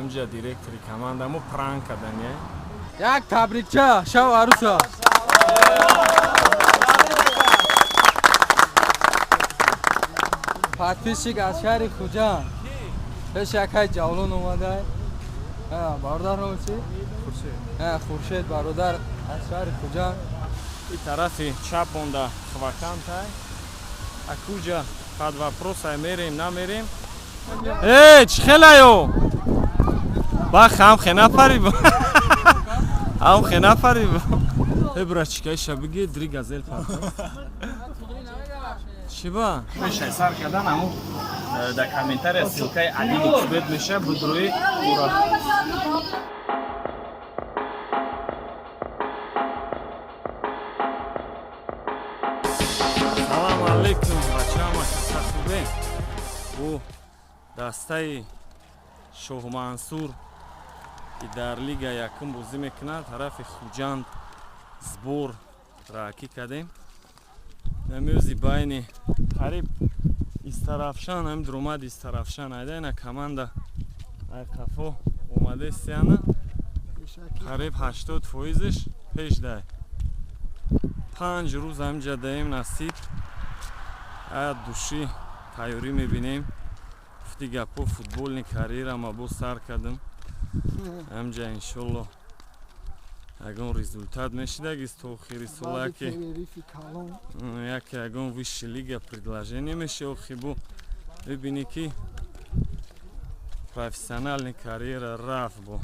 همجا دیرکتری کماندمو پرانک کردن یک تبریکچه شو عروسا подписчик از شهر خوجند پیش یک جولون اومده برادر رو چی؟ خورشید برادر از شهر خوجند این طرفی چپ اونده خوکم تای اکوجا پد وپروس های میریم نمیریم چی خیلی یو بخ هم خینا پری با هم خینا پری با برا چیکای شبگی دری گازل پرد چی با؟ میشه سر کردن همون در کامنتر سیلکای علی کبید میشه بدروی پورا سلام علیکم بچه ها ماشسته خوبه او دسته شوه منصور که در لیگا یکم بازی میکنه طرف خوجند زبور راکی کردیم نمیوزی بین قریب استرافشان هم درومد استرافشان ایده اینا کمانده ای قفو اومده سیانه قریب 80% پیش ده 5 روز همجا دهیم نصیب ای دوشی تایوری میبینیم افتی گپو فوتبولنی کریر اما بو سر کردم همجا انشالله اگون результат میشه دیگه تو خیلی سولاکی یکی اگون ویش لیگا предложение میشه خیبو ببینی که پروفسیونال کاریر رفت بو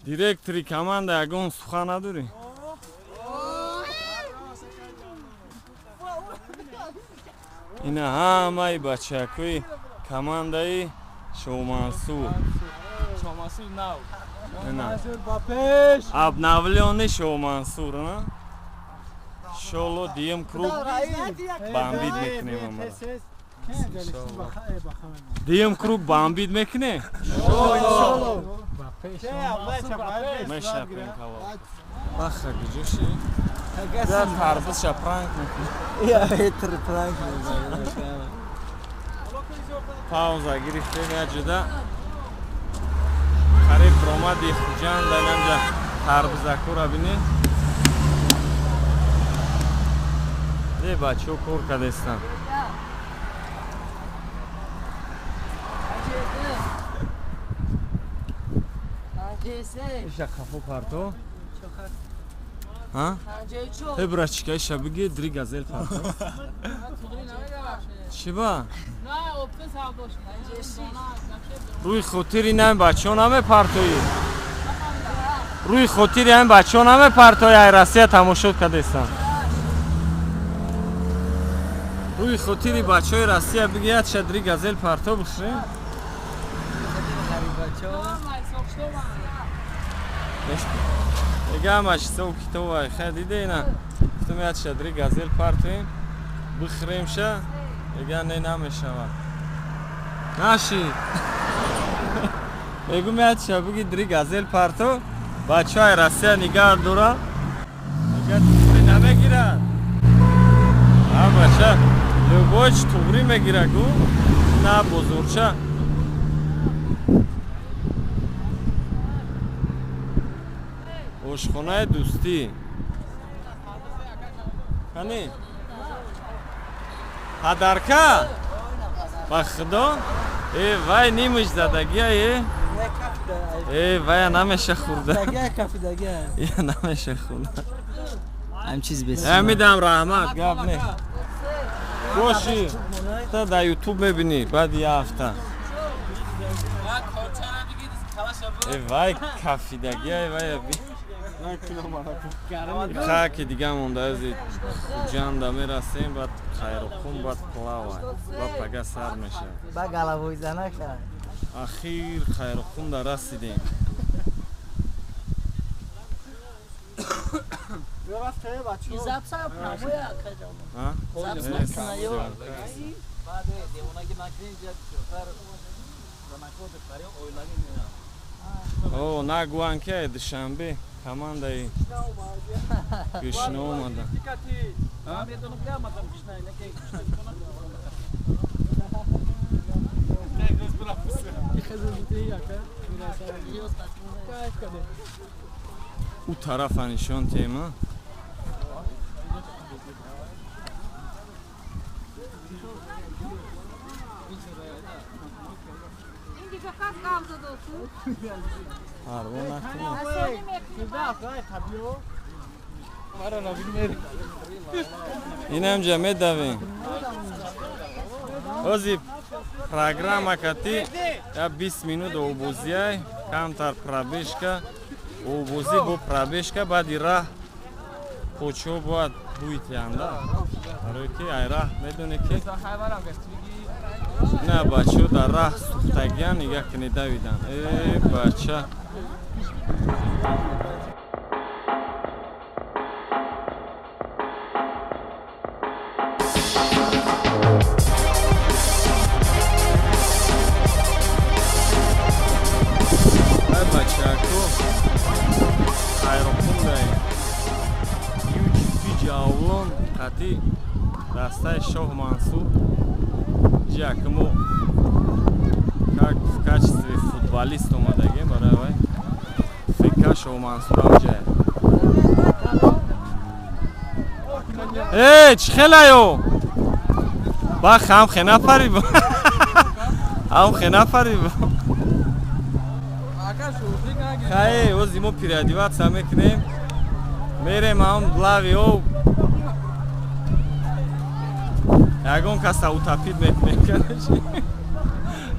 دیرکتری کمانده اگون سخن نداری اینا همه بچه کوی کمانده ای شو منصور اب ناولیونی شو منصور نه شولو دیم کروب بامبید میکنیم امرا دیم کروب بامبید میکنه میشه پرین کلا بخه گجوشی در تربز شپرانک میکنه یا هیتر پرانک میکنه پاوزا گرفتیم یا جدا قریب رومادی خوجند نمجا تربزاکو را بینی ده بچه ها کور کدستن ایشه خفو پرتو برا چیکای شبگی دری گازل پرتو چی با؟ روی خاطری نمی بچه ها نمی پرتویی روی خاطری هم بچه ها نمی پرتویی ای رسیه تماشاد کدستن روی خاطری بچه های رسیه بگید شدری گازل پرتو بخشیم دیگه همش سو کتو های خیلی دیده اینا گفتم یاد شدری گازل پرتویم بخریم شه دیگه نه نمیشه ناشی بگو میاد شه بگی دری گازل پرتو بچه های رسیه نگاه دورا دیگه توری نمیگیرن بچه لوگوچ توری میگیره گو نه بزرچه اوشخونه دوستی کنی هدرکه بخدا ای وای نیمش زدگی ای وای نمیشه خورده یا نمیشه خورده هم چیز بسیار میدم رحمت گفت نه گوشی تا در یوتیوب میبینی بعد یه هفته ای وای کفیدگی ای وای خاکی دیگه مونده ازی خوجنده میرسیم بعد خیرخون بعد پلاوه بعد پگه سر میشه با گلوی زنه کرد اخیر خیرخون در رسیدیم او نگوان که دوشنبه کمانده ای گشنه اومده او طرف نشان تیما اینم جمع دویم اوزی программа кати я 20 минут обузиай камтар пробежка обузи бо пробежка бади раҳ почо бояд буид янда роки ай раҳ медоне ки на бачо дар раҳ сухтагиян ига кини давидан бача дастаи Шоҳ Мансур ҷакмо как в качестве футболист омадагем барои вай фика Шоҳ Мансур амҷая чӣ хелаё бах ҳам хенафари ҳам хенафари хай ози мо переодеваться мекунем мерем ҳам лави об ягон каса утапид мекунем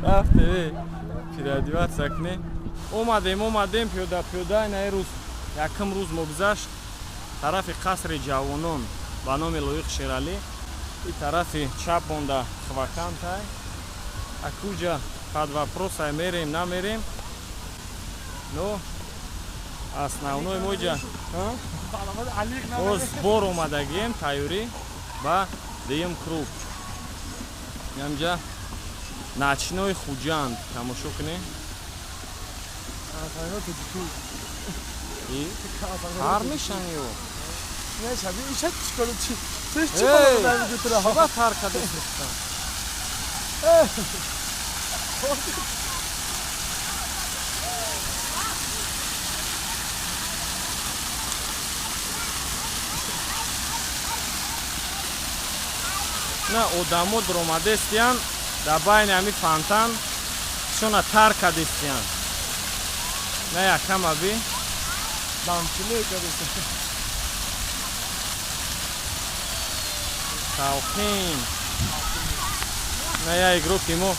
рафте переодеваться кунем омадем пиёда ин рӯз якум рӯз могузашт тарафи қасри ҷавонон ба номи Лоиқ Шералӣ и тарафи чап монда хвакантай акуҷа под вопросай мерем намерем но основной моҷа боз бор омадагием тайёрӣ ба дуюм круг янҷа начинои хуҷанд тамошо кунем ҳар мешанё ба таркадеста на одамо дромадестиян дар байни ҳами фонтан шона таркадестиян на якам аби талқин на як группи мо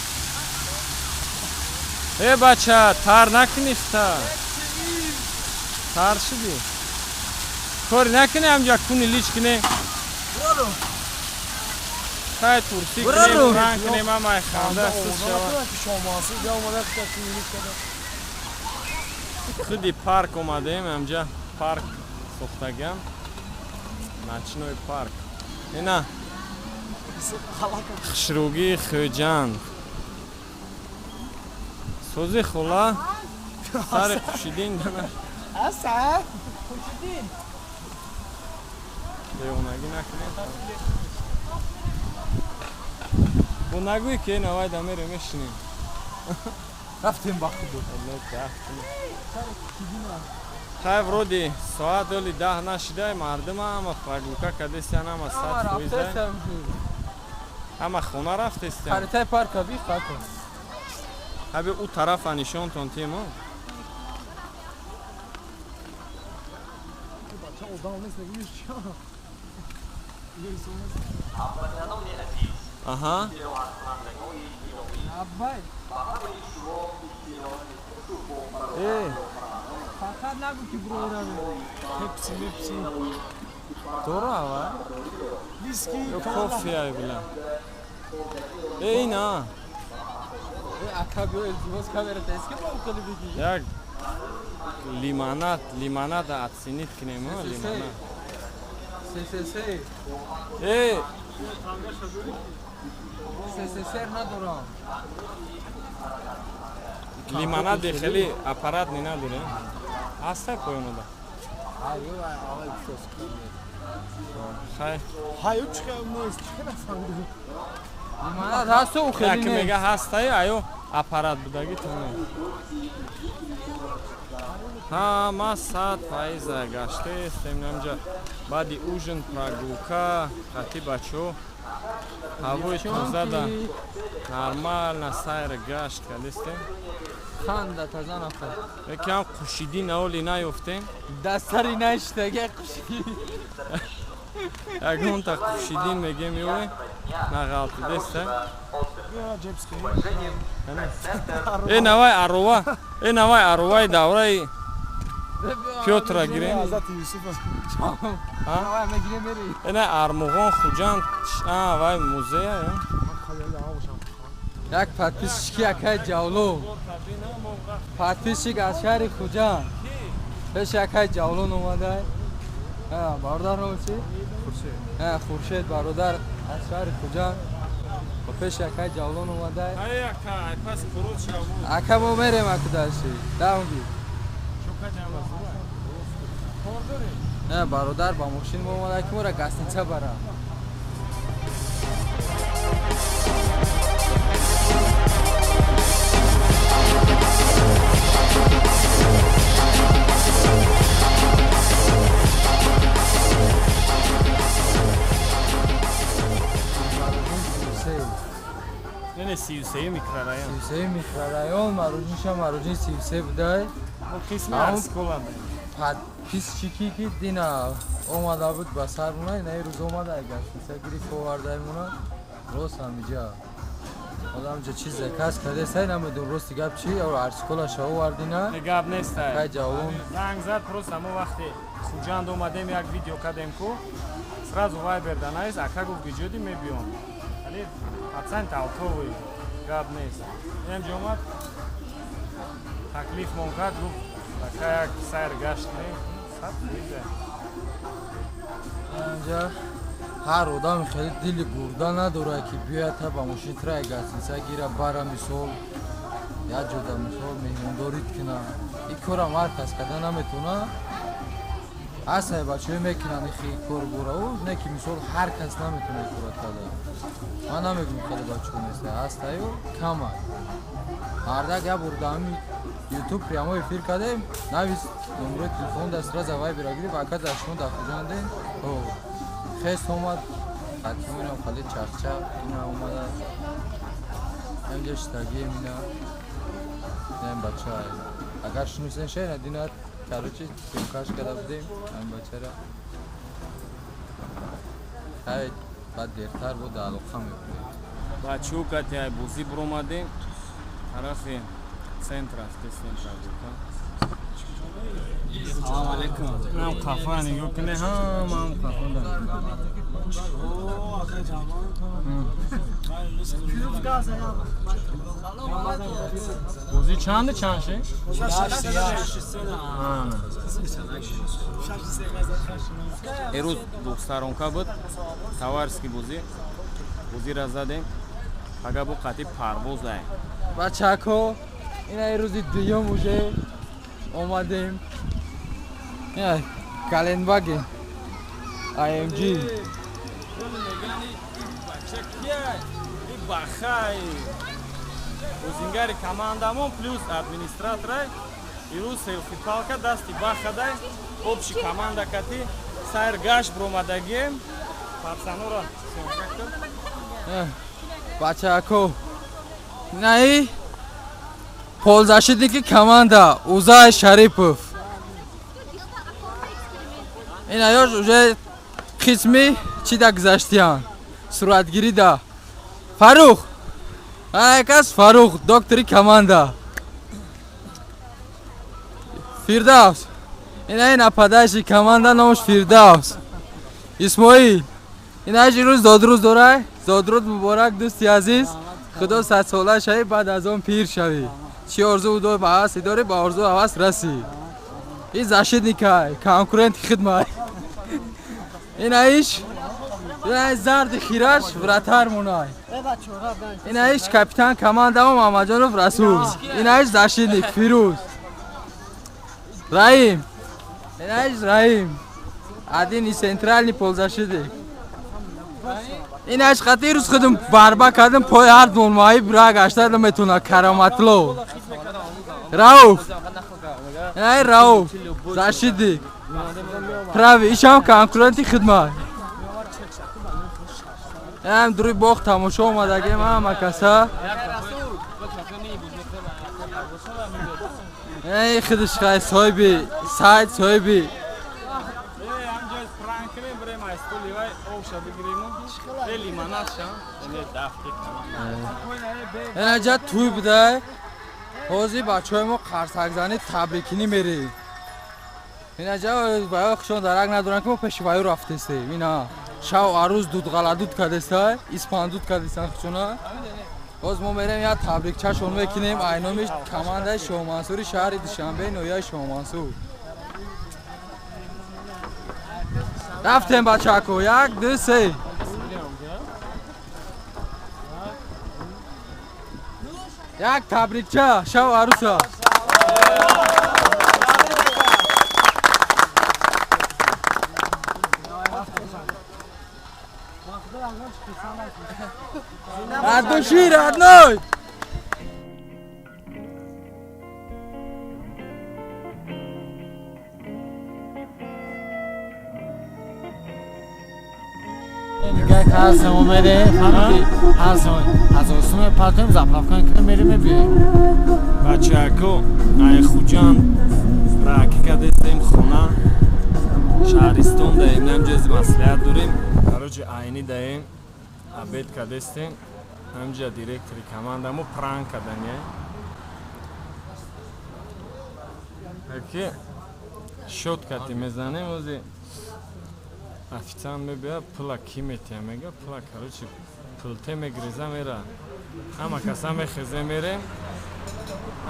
бача тар накунифта тар шуди кори накуне ҳамҷа куни лич куне хай турси кунем ранг кунем ҳамаи ханда сус шавад худи парк омадаем ҳамҷа парк сохтагиам начинои парк ина хушругии хоҷанд сози хула сари хушидин беонагӣ накунем бо нагӯи ки навай да мерем мешинем рафтем бахти хай вроди соат оли 10 нашидай мардума ҳама прогулка кадестиян ҳама 100% ҳама хона рафтестиян харитаи парка бихато ҳаби у тарафа нишонтон тимо аҳа фақат нагӯ ки броира пепси дора ава ё кофеай билан ина акабиё илтимос камерата эски бохали биги як лимонад отсинит кунем лимонад СССР надорам лимонади хеле аппарат не надорем ҳастай поёнода лимонад ҳасту хеле як мега ҳастай аё аппарат будаги тумин ҳама 100% гаштестем намҷа баъди ужин прогулка хати бачаҳо ҳавои тозада нормально сайр гашт кардестем ханда таза нафар якам қушидӣ наоли наёфтем дастари наиштага қушидӣ ягонта қушидин мегем ёй на ғалти деста навай аруваи давраи пётра гирем ина армуғон хуҷанд вай музея як подписчики якай ҷавлон подписчик аз шаҳри хуҷанд пеш якай ҷавлон омадай бародар номчи хуршед бародар аз шаҳри хуҷанд пеш якай ҷавлон омадай ака мо мерем акудаши дамги бародар ба мошин мо омадай ки мора гостиница барам ин 33 микрорайон 33 микрорайон маружинша маружин 33 будай қисми арсколанд подписчики ки дина омада буд ба сар муна ина рӯз омада гастиница гирифт овардай муна рост ҳамиҷа одамҷа чиз заказ кардесай намедон рости гап чи арсколаша овардина гап нестай кай ҷавон занг зад просто мо вақте хуҷанд омадем як видео кардем ку сразу вайбер данаис ака гуфт биҷоди мебиём вале ҳатсан тавтовӣ гап нест инам ҷо омад таклиф мон кард гуфт ака як сайр гашт не саб биза инҷа ҳар одами хеле дили бурда надорад ки биёяд та ба мошинтра гастиница гира бара мисол як ҷода мисол меҳмондорид кина ин корам ҳар кас карда наметона асай бачаҳое мекунанд ихи кор борау не ки мисол ҳар кас наметона ин кора карда ман намегӯм хеле бачаҳо неста ҳастаю кама ҳардак як бор дами ютуб прямо эфир кардем навис номерои телефон дастра завай бирагириб ака дашон да хуҷандем хест омад хатимонам хали чахчах ина омада инҷа штагием ина нем бача агар шунусен шайна динат короче съёмкаш карда будем ам бачара ҳай баъд дертар буд алоқа мекунем бачаҳо кати ай бозӣ биромадем тарафи центр астестен прогулка салому алейкум нам қафа нигоҳ кунед ҳамаам қафа бозӣ чанду чанше эрӯз духтаронка буд товарски бозира задем ага бу қати парвоз ай бачако ина рӯзи дуюм уже омадем каленбаги IMG бахай узингари командамон плюс администраторай ирӯз селфипалка дасти бахадай обши команда кати сайр гашт биромадагием пацанора съёмка кард бачако наи ползашидники команда Узай Шарипов ин аёш уже қисми чида гузаштиян суратгирида Фарух кас Фарух доктори команда Фирдавс ина нападайши команда номаш Фирдавс Исмоил ина рӯз зодрӯз дорай зодруд муборак дӯсти азиз худо садсола шавӣ баъд аз он пир шавӣ чӣ орзу удо ба ҳаваси дорӣ ба орзу ҳавас расӣ ин защитникай конкуренти хидмат ина иш зарди хираш вратар мунай ина иш капитан командамо Мамаҷонов Расул ина иш защитник Фирӯз Раим ина иш Раим один из центральный полузащитник اینش خاطر روز خودم بربا کردم پای هر دنمایی برا گشتم میتونه کرامتلو راوف ای راوف زاشیدی پراوی ایشام کنکورنتی خدمت هم دوری باخت تماشا اومدگیم هم کسا ای خودش خواهی صاحبی ساید صاحبی این جا توی بده حوضی بچه های ما قرصک زنی تبریکینی میری این جا باید خشون درک ندارن که ما پشیوایی رفته استیم اینا شو عروض دود غلطود کدسته اسپان دود کدستن خشونا باز ما میریم یا تبریک چشون بکنیم اینامیش کمانده شو منصوری شهر دوشنبه نویای شو منصور رفتیم بچه اکو یک دو سه یک تبریکچه شو عروسا اردوشیر اردنوی دیگه هر زمان میره فهمیدی هر زمان از آسون پاکنیم زمپاف کنیم میریم میبینیم بچه اکو ای خوجان راکی کدستیم خونه شهرستان داریم نمجز مسئولیت داریم برای عینی داریم عبید کدستیم همجا دیرکتری کماندمو پرانک کدنیه اکی شد کتی میزنیم وزی افیتان میبیا پلا کی میتیم میگه پلا کروچی پلته میگریزه میره همه کسا میخیزه میریم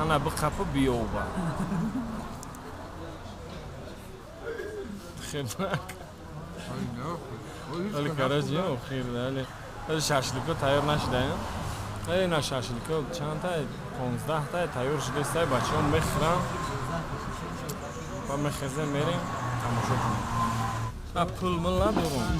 انا بخفو بیوبا خیلی ولی کراجی هم خیلی ولی شاشلیکو تیار نشده اینا شاشلیکو چند تای 15 تای تیار شده است بچه هم میخورن و میخیزه میریم تماشا کنیم پول مل ندارم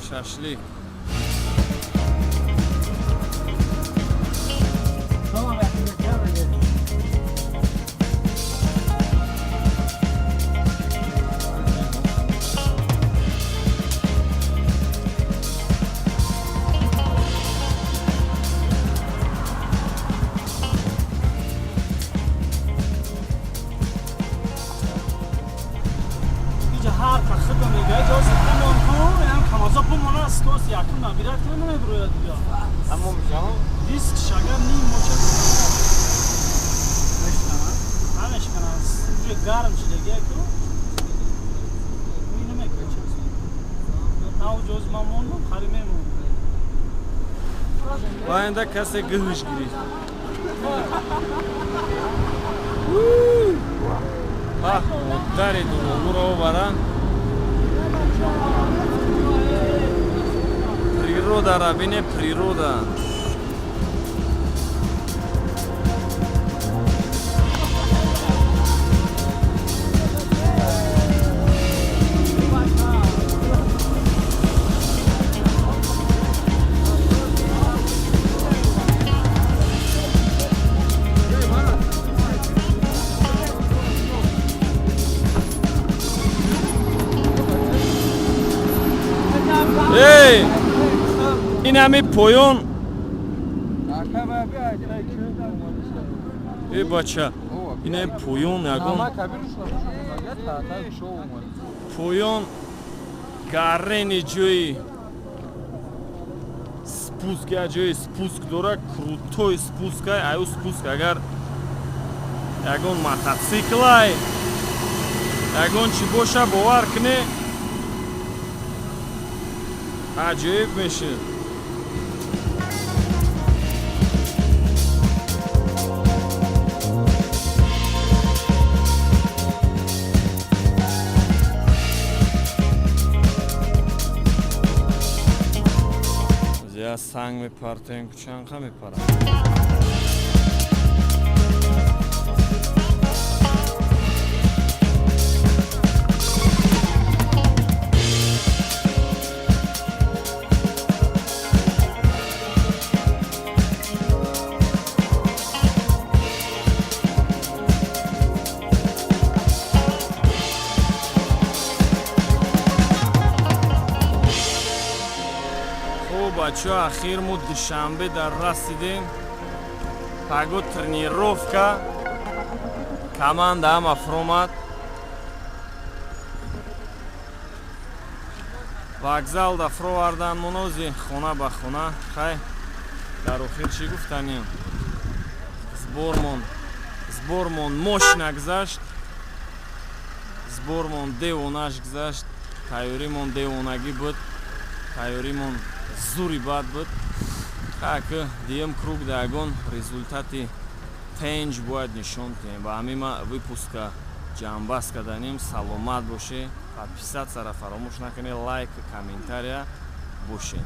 شاشلیک هر خدا میگه جاست تمام کو هم کمازا بمونه است کوس یکم نبیرد که نمیبروید دیگه اما میشم دیسک شگر نیم موچه همش کنه روی گرم شده گه کو این نمیکنه او جز ما موندم خالی میمون باینده کسی گهش گیری داری دو رو برن природа рабине природа эй این همه پایان ای بچه این همه پایان یکون پایان گرین جوی سپوسک یا جوی سپوسک داره کروتوی سپوسک های ایو سپوسک اگر یکون موتورسیکل های یکون چی باشه باور کنه عجیب میشه я санг мепартоем кучанqa мепарам. бачаҳо ахир мо душанбе дар расидем. Паго тренировка. Команда ҳам афромад. Вокзал да фровардан монози хона ба хона. Хай дар охир чӣ гуфтанем? Сбормон мошина гузашт. Сбормон девонаш гузашт. Тайёримон девонагӣ буд. Тайёримон зури бад буд. Хаки дием круг да ягон результати тенҷ бояд нишон диҳем. Ба ҳамин выпуска ҷамъбаст карданем. Саломат бошед. Подписатсияро фаромӯш накунед. Лайк, комментария бошед.